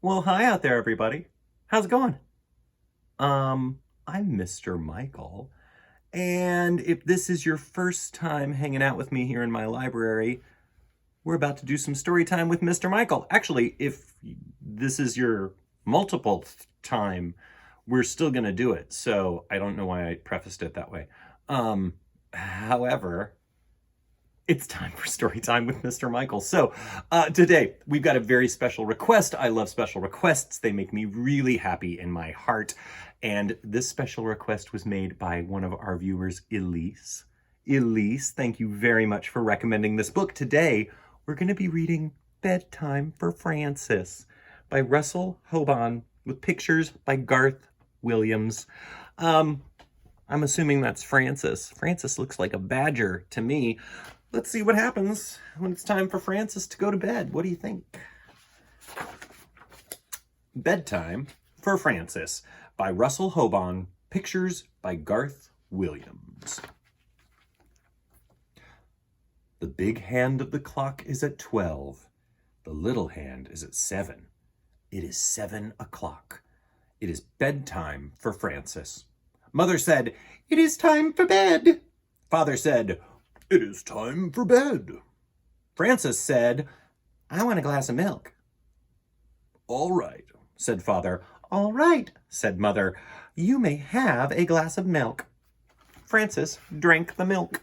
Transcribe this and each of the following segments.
Well, hi out there, everybody. How's it going? I'm Mr. Michael, and if this is your first time hanging out with me here in my library, we're about to do some story time with Mr. Michael. Actually, if this is your multiple time, we're still gonna do it. So I don't know why I prefaced it that way. However, it's time for story time with Mr. Michael. So today we've got a very special request. I love special requests. They make me really happy in my heart. And this special request was made by one of our viewers, Elise. Elise, thank you very much for recommending this book. Today, we're going to be reading Bedtime for Frances by Russell Hoban with pictures by Garth Williams. I'm assuming that's Frances. Frances looks like a badger to me. Let's see what happens when it's time for Frances to go to bed. What do you think? Bedtime for Frances by Russell Hoban, pictures by Garth Williams. The big hand of the clock is at 12. The little hand is at 7. It is 7 o'clock. It is bedtime for Frances. Mother said, "It is time for bed." Father said, "It is time for bed." Frances said, "I want a glass of milk." "All right," said Father. "All right," said Mother. "You may have a glass of milk." Frances drank the milk.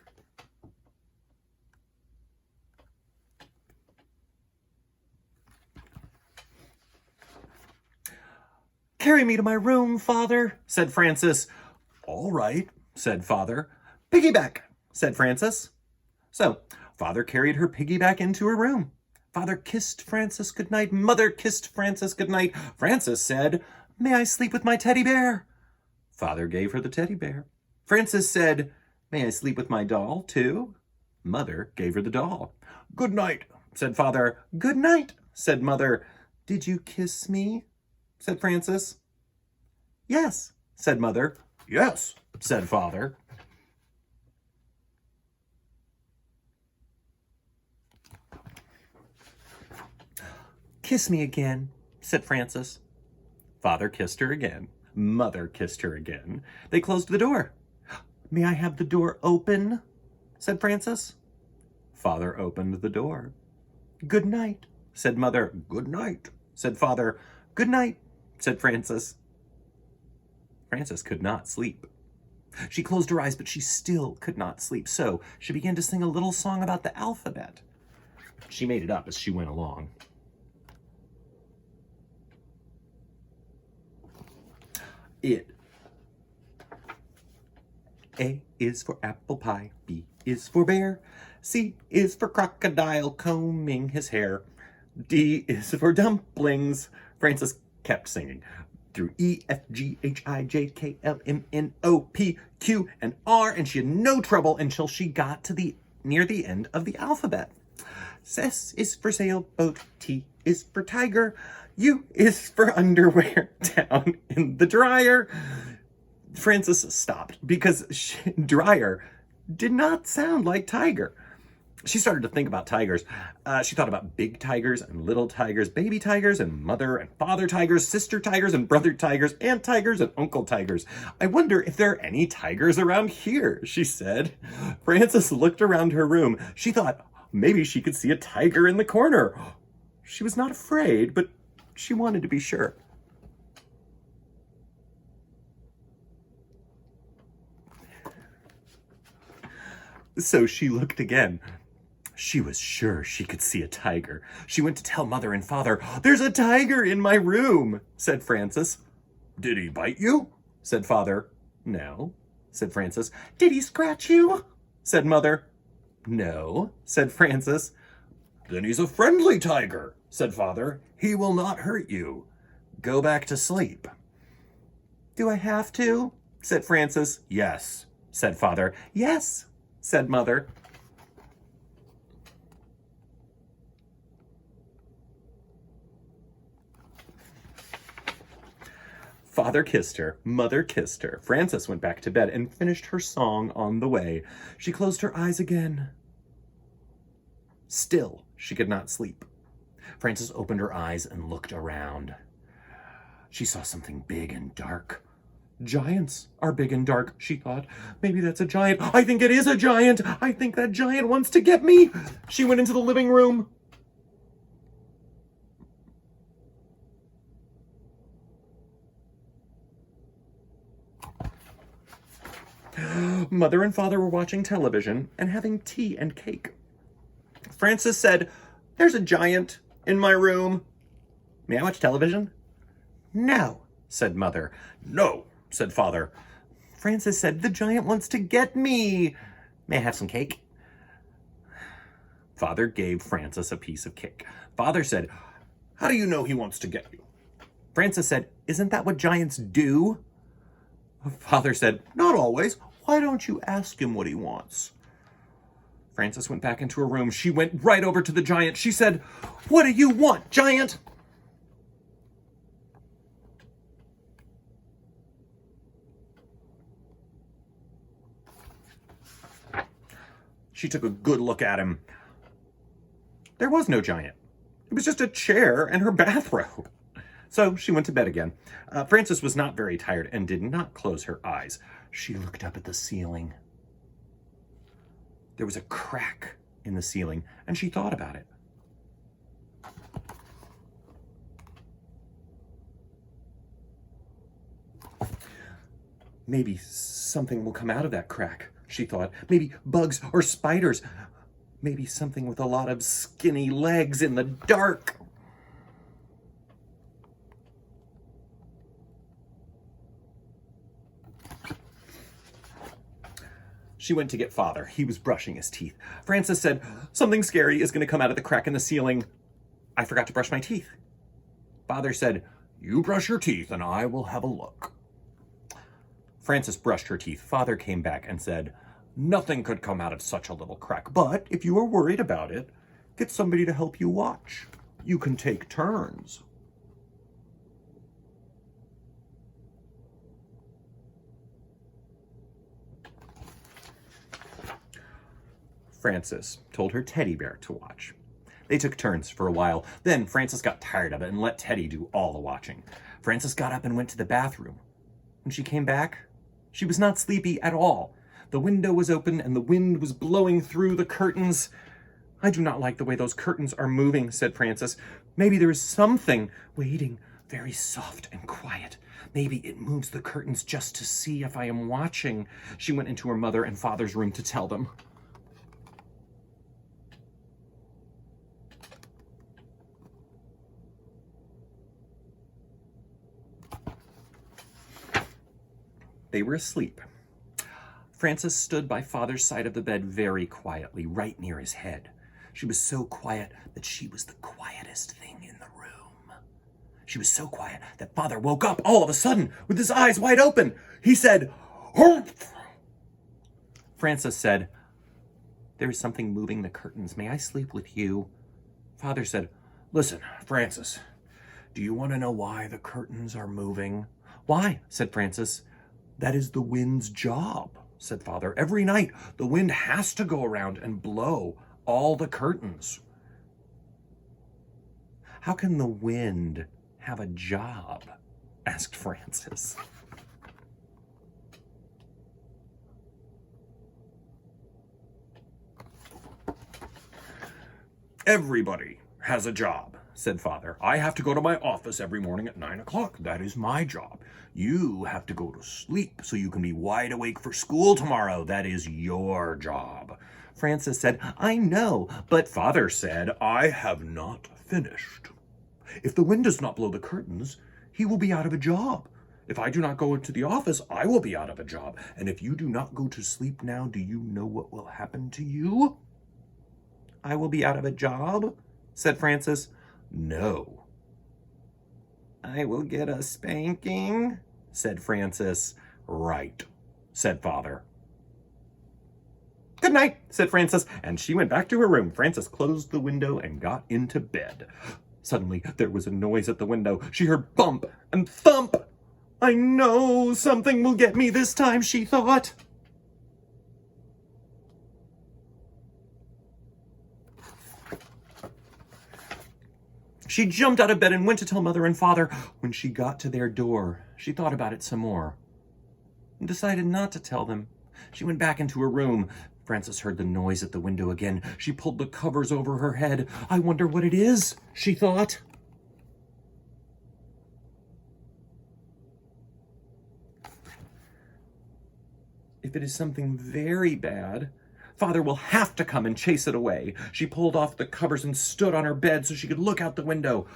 "Carry me to my room, Father," said Frances. "All right," said Father. "Piggyback," said Frances. So, Father carried her piggyback into her room. Father kissed Frances goodnight. Mother kissed Frances goodnight. Frances said, "May I sleep with my teddy bear?" Father gave her the teddy bear. Frances said, "May I sleep with my doll, too?" Mother gave her the doll. "Good night," said Father. "Good night," said Mother. "Did you kiss me?" said Frances. "Yes," said Mother. "Yes," said Father. "Kiss me again," said Frances. Father kissed her again. Mother kissed her again. They closed the door. "May I have the door open?" said Frances. Father opened the door. "Good night," said Mother. "Good night," said Father. "Good night," said Frances. Frances could not sleep. She closed her eyes, but she still could not sleep. So she began to sing a little song about the alphabet. She made it up as she went along. A is for apple pie, B is for bear, C is for crocodile combing his hair, D is for dumplings. Frances kept singing through E, F, G, H, I, J, K, L, M, N, O, P, Q, and R, and she had no trouble until she got to near the end of the alphabet. S is for sailboat, T is for tiger, U is for underwear down in the dryer. Frances stopped because dryer did not sound like tiger. She started to think about tigers. She thought about big tigers and little tigers, baby tigers and mother and father tigers, sister tigers and brother tigers, aunt tigers and uncle tigers. "I wonder if there are any tigers around here," she said. Frances looked around her room. She thought maybe she could see a tiger in the corner. She was not afraid, but she wanted to be sure. So she looked again. She was sure she could see a tiger. She went to tell Mother and Father. "There's a tiger in my room," said Frances. "Did he bite you?" said Father. "No," said Frances. "Did he scratch you?" said Mother. "No," said Frances. "Then he's a friendly tiger," said Father. "He will not hurt you. Go back to sleep." "Do I have to?" said Frances. "Yes," said Father. "Yes," said Mother. Father kissed her. Mother kissed her. Frances went back to bed and finished her song on the way. She closed her eyes again. Still, she could not sleep. Frances opened her eyes and looked around. She saw something big and dark. Giants are big and dark, she thought. Maybe that's a giant. I think it is a giant. I think that giant wants to get me. She went into the living room. Mother and Father were watching television and having tea and cake. Frances said, "There's a giant in my room. May I watch television?" "No," said Mother. "No," said Father. Frances said, "The giant wants to get me. May I have some cake?" Father gave Frances a piece of cake. Father said, "How do you know he wants to get you?" Frances said, "Isn't that what giants do?" Father said, "Not always. Why don't you ask him what he wants?" Frances went back into her room. She went right over to the giant. She said, "What do you want, giant?" She took a good look at him. There was no giant. It was just a chair and her bathrobe. So she went to bed again. Frances was not very tired and did not close her eyes. She looked up at the ceiling. There was a crack in the ceiling, and she thought about it. Maybe something will come out of that crack, she thought. Maybe bugs or spiders. Maybe something with a lot of skinny legs in the dark. She went to get Father. He was brushing his teeth. Frances said, "Something scary is going to come out of the crack in the ceiling. I forgot to brush my teeth." Father said, "You brush your teeth and I will have a look." Frances brushed her teeth. Father came back and said, "Nothing could come out of such a little crack, but if you are worried about it, get somebody to help you watch. You can take turns." Frances told her teddy bear to watch. They took turns for a while. Then Frances got tired of it and let Teddy do all the watching. Frances got up and went to the bathroom. When she came back, she was not sleepy at all. The window was open and the wind was blowing through the curtains. "I do not like the way those curtains are moving," said Frances. "Maybe there is something waiting, very soft and quiet. Maybe it moves the curtains just to see if I am watching." She went into her mother and father's room to tell them. They were asleep. Frances stood by Father's side of the bed very quietly, right near his head. She was so quiet that she was the quietest thing in the room. She was so quiet that Father woke up all of a sudden with his eyes wide open. He said, "Humph!" Frances said, "There is something moving the curtains. May I sleep with you?" Father said, "Listen, Frances, do you want to know why the curtains are moving?" "Why?" said Frances. "That is the wind's job," said Father. "Every night, the wind has to go around and blow all the curtains." "How can the wind have a job?" asked Frances. "Everybody has a job," said Father. "I have to go to my office every morning at 9 o'clock. That is my job. You have to go to sleep so you can be wide awake for school tomorrow. That is your job." Frances said, "I know, but..." Father said, "I have not finished. If the wind does not blow the curtains, he will be out of a job. If I do not go into the office, I will be out of a job. And if you do not go to sleep now, do you know what will happen to you?" "I will be out of a job?" said Frances. "No." "I will get a spanking?" said Frances. "Right," said Father. "Good night," said Frances, and she went back to her room. Frances closed the window and got into bed. Suddenly, there was a noise at the window. She heard bump and thump. "I know something will get me this time," she thought. She jumped out of bed and went to tell Mother and Father. When she got to their door, she thought about it some more and decided not to tell them. She went back into her room. Frances heard the noise at the window again. She pulled the covers over her head. I wonder what it is, she thought. If it is something very bad, Father will have to come and chase it away. She pulled off the covers and stood on her bed so she could look out the window.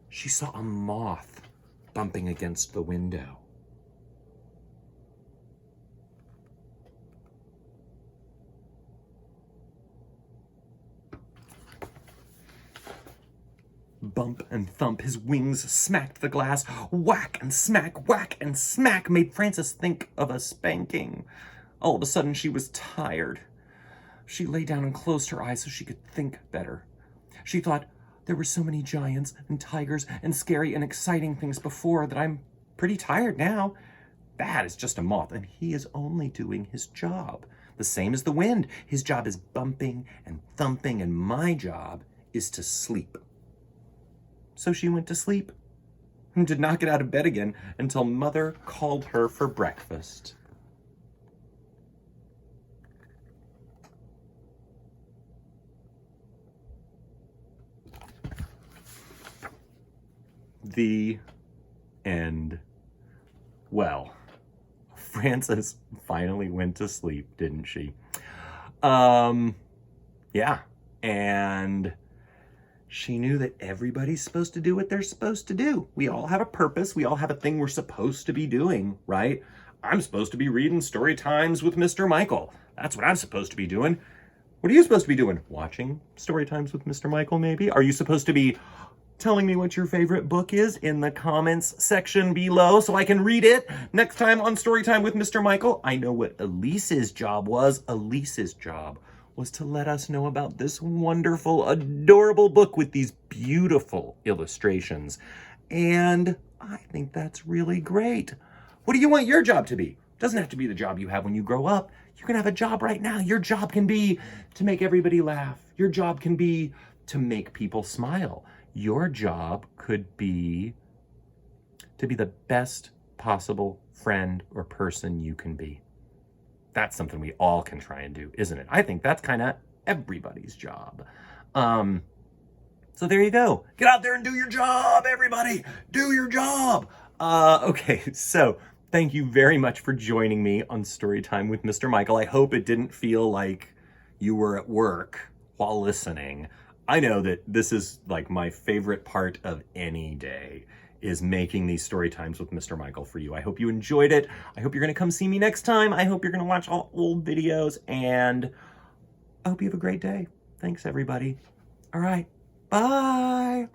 She saw a moth bumping against the window. Bump and thump, his wings smacked the glass. Whack and smack made Frances think of a spanking. All of a sudden, she was tired. She lay down and closed her eyes so she could think better. She thought, there were so many giants and tigers and scary and exciting things before that I'm pretty tired now. That is just a moth, and he is only doing his job. The same as the wind. His job is bumping and thumping, and my job is to sleep. So she went to sleep and did not get out of bed again until Mother called her for breakfast. The end. Well, Frances finally went to sleep, didn't she? Yeah, and she knew that everybody's supposed to do what they're supposed to do. We all have a purpose. We all have a thing we're supposed to be doing, right? I'm supposed to be reading story times with Mr. Michael. That's what I'm supposed to be doing. What are you supposed to be doing? Watching story times with Mr. Michael, maybe? Are you supposed to be telling me what your favorite book is in the comments section below so I can read it next time on Storytime with Mr. Michael? I know what Elise's job was. Elise's job was to let us know about this wonderful, adorable book with these beautiful illustrations. And I think that's really great. What do you want your job to be? It doesn't have to be the job you have when you grow up. You can have a job right now. Your job can be to make everybody laugh. Your job can be to make people smile. Your job could be to be the best possible friend or person you can be. That's something we all can try and do, isn't it? I think that's kind of everybody's job. So there you go. Get out there and do your job, everybody. Do your job. Okay, so thank you very much for joining me on Storytime with Mr. Michael. I hope it didn't feel like you were at work while listening. I know that this is like my favorite part of any day, is making these story times with Mr. Michael for you. I hope you enjoyed it. I hope you're going to come see me next time. I hope you're going to watch all old videos, and I hope you have a great day. Thanks, everybody. All right. Bye.